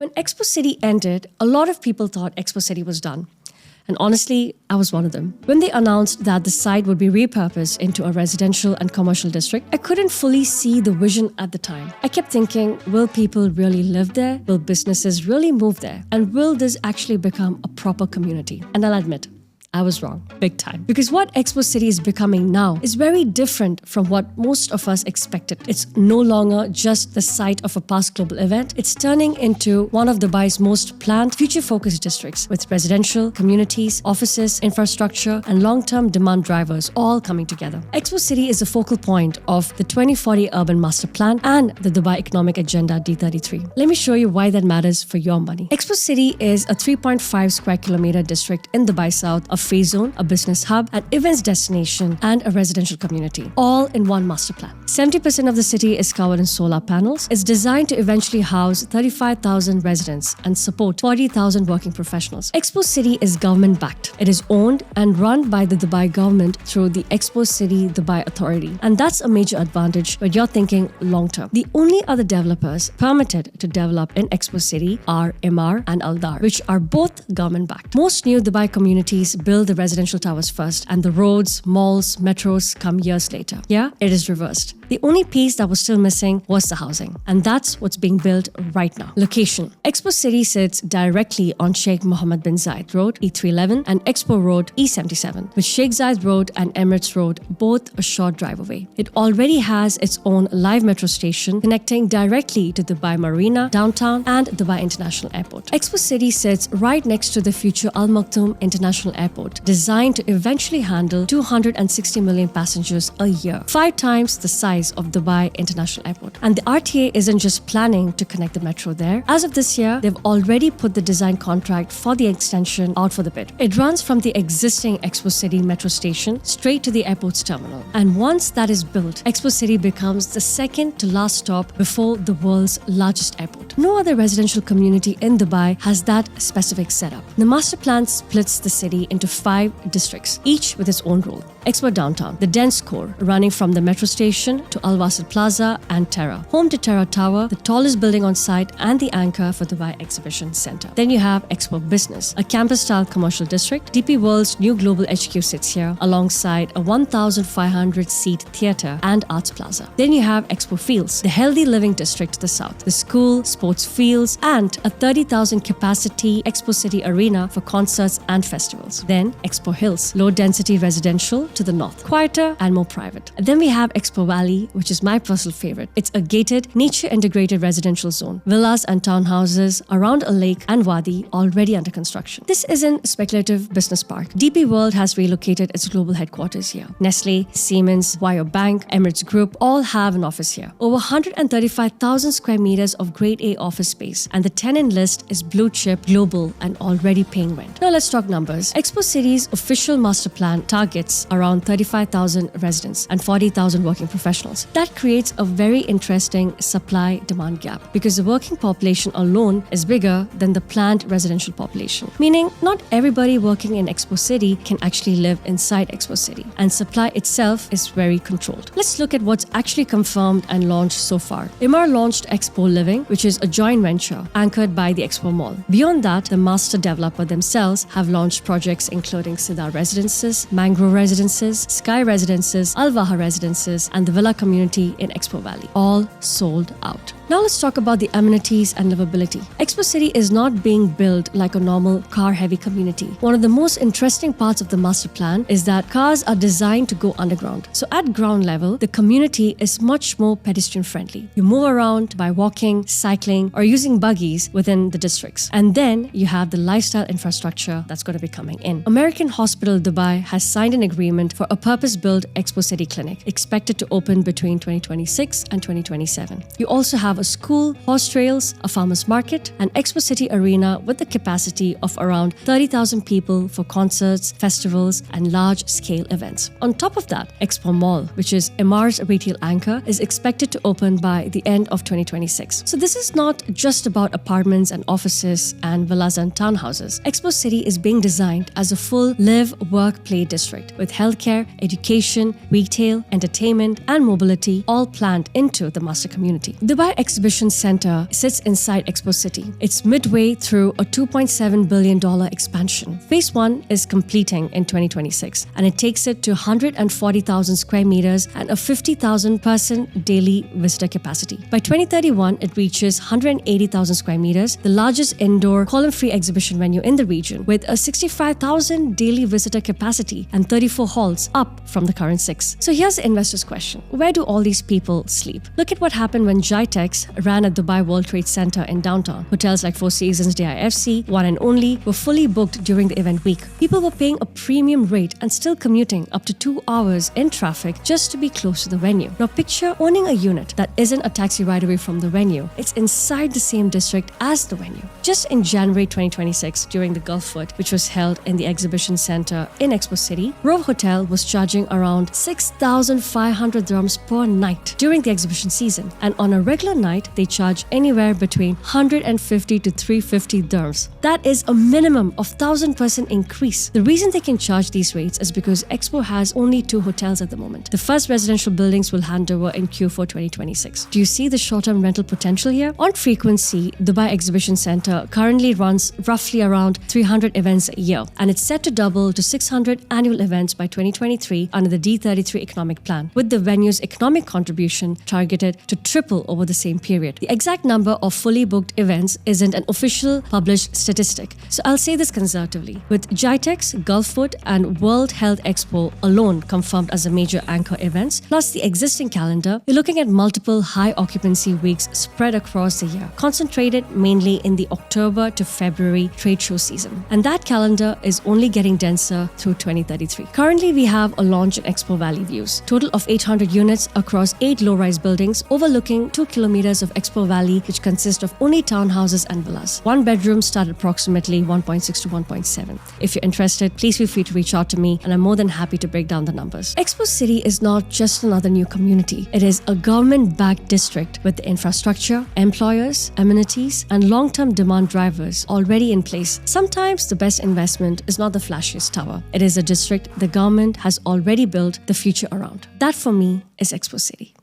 When Expo City ended, a lot of people thought Expo City was done. And honestly, I was one of them. When they announced that the site would be repurposed into a residential and commercial district, I couldn't fully see the vision at the time. I kept thinking, will people really live there? Will businesses really move there? And will this actually become a proper community? And I'll admit, I was wrong, big time. Because what Expo City is becoming now is very different from what most of us expected. It's no longer just the site of a past global event. It's turning into one of Dubai's most planned, future-focused districts with residential, communities, offices, infrastructure, and long-term demand drivers all coming together. Expo City is a focal point of the 2040 Urban Master Plan and the Dubai Economic Agenda D33. Let me show you why that matters for your money. Expo City is a 3.5 square kilometer district in Dubai South, a free zone, a business hub, an events destination, and a residential community, all in one master plan. 70% of the city is covered in solar panels. It's designed to eventually house 35,000 residents and support 40,000 working professionals. Expo City is government-backed. It is owned and run by the Dubai government through the Expo City Dubai Authority. And that's a major advantage when you're thinking long-term. The only other developers permitted to develop in Expo City are Emaar and Aldar, which are both government-backed. Most new Dubai communities build the residential towers first, and the roads, malls, metros come years later. Yeah, it is reversed. The only piece that was still missing was the housing, and that's what's being built right now. Location. Expo City sits directly on Sheikh Mohammed bin Zayed Road, E311, and Expo Road, E77, with Sheikh Zayed Road and Emirates Road both a short drive away. It already has its own live metro station connecting directly to Dubai Marina, downtown, and Dubai International Airport. Expo City sits right next to the future Al Maktoum International Airport, designed to eventually handle 260 million passengers a year, 5 times the size of Dubai International Airport. And the RTA isn't just planning to connect the metro there. As of this year, they've already put the design contract for the extension out for the bid. It runs from the existing Expo City metro station straight to the airport's terminal. And once that is built, Expo City becomes the second to last stop before the world's largest airport. No other residential community in Dubai has that specific setup. The master plan splits the city into 5 districts, each with its own role. Expo Downtown, the dense core, running from the metro station to Al Wasl Plaza and Terra, home to Terra Tower, the tallest building on site and the anchor for Dubai Exhibition Center. Then you have Expo Business, a campus-style commercial district. DP World's new global HQ sits here, alongside a 1,500-seat theatre and arts plaza. Then you have Expo Fields, the healthy living district to the south, the school, sports fields, and a 30,000-capacity Expo City arena for concerts and festivals. Then Expo Hills, low-density residential to the north, quieter and more private. And then we have Expo Valley, which is my personal favorite. It's a gated, nature-integrated residential zone. Villas and townhouses around a lake and wadi already under construction. This isn't a speculative business park. DP World has relocated its global headquarters here. Nestle, Siemens, Wire Bank, Emirates Group all have an office here. Over 135,000 square meters of Grade A office space, and the tenant list is blue chip, global, and already paying rent. Now let's talk numbers. Expo City's official master plan targets around 35,000 residents and 40,000 working professionals. That creates a very interesting supply-demand gap because the working population alone is bigger than the planned residential population, meaning not everybody working in Expo City can actually live inside Expo City, and supply itself is very controlled. Let's look at what's actually confirmed and launched so far. Emaar launched Expo Living, which is a joint venture anchored by the Expo Mall. Beyond that, the master developer themselves have launched projects including Sidar Residences, Mangrove Residences, Sky Residences, Al Waha Residences, and the Villa Community in Expo Valley, all sold out. Now let's talk about the amenities and livability. Expo City is not being built like a normal car-heavy community. One of the most interesting parts of the master plan is that cars are designed to go underground. So at ground level, the community is much more pedestrian-friendly. You move around by walking, cycling, or using buggies within the districts. And then you have the lifestyle infrastructure that's going to be coming in. American Hospital Dubai has signed an agreement for a purpose-built Expo City clinic, expected to open between 2026 and 2027. You also have a school, horse trails, a farmer's market, an Expo City arena with the capacity of around 30,000 people for concerts, festivals, and large-scale events. On top of that, Expo Mall, which is Emaar's retail anchor, is expected to open by the end of 2026. So this is not just about apartments and offices and villas and townhouses. Expo City is being designed as a full live, work, play district with healthcare, education, retail, entertainment, and mobility all planned into the master community. Dubai Exhibition Center sits inside Expo City. It's midway through a $2.7 billion expansion. Phase 1 is completing in 2026, and it takes it to 140,000 square meters and a 50,000 person daily visitor capacity. By 2031, it reaches 180,000 square meters, the largest indoor column-free exhibition venue in the region, with a 65,000 daily visitor capacity and 34 halls, up from the current 6. So here's the investor's question. Where do all these people sleep? Look at what happened when GITEX ran at Dubai World Trade Center in downtown. Hotels like Four Seasons, DIFC, One and Only were fully booked during the event week. People were paying a premium rate and still commuting up to 2 hours in traffic just to be close to the venue. Now picture owning a unit that isn't a taxi ride away from the venue. It's inside the same district as the venue. Just in January 2026, during the Gulf Foot, which was held in the Exhibition Center in Expo City, Rove Hotel was charging around 6,500 dirhams per night during the exhibition season. And on a regular night, they charge anywhere between 150 to 350 dirhams. That is a minimum of 1,000% increase. The reason they can charge these rates is because Expo has only 2 hotels at the moment. The first residential buildings will hand over in Q4 2026. Do you see the short-term rental potential here? On frequency, Dubai Exhibition Center currently runs roughly around 300 events a year, and it's set to double to 600 annual events by 2023 under the D33 economic plan, with the venue's economic contribution targeted to triple over the same period. The exact number of fully booked events isn't an official published statistic, so I'll say this conservatively. With GITEX, Gulf Foot, and World Health Expo alone confirmed as a major anchor events, plus the existing calendar, you're looking at multiple high occupancy weeks spread across the year, concentrated mainly in the October to February trade show season. And that calendar is only getting denser through 2033. Currently, we have a launch in Expo Valley views, total of 800 units across 8 low-rise buildings overlooking 2 kilometers of Expo Valley, which consist of only townhouses and villas. One bedroom start at approximately 1.6 to 1.7. If you're interested, please feel free to reach out to me, and I'm more than happy to break down the numbers. Expo City is not just another new community. It is a government-backed district with the infrastructure, employers, amenities, and long-term demand drivers already in place. Sometimes the best investment is not the flashiest tower. It is a district the government has already built the future around. That for me is Expo City.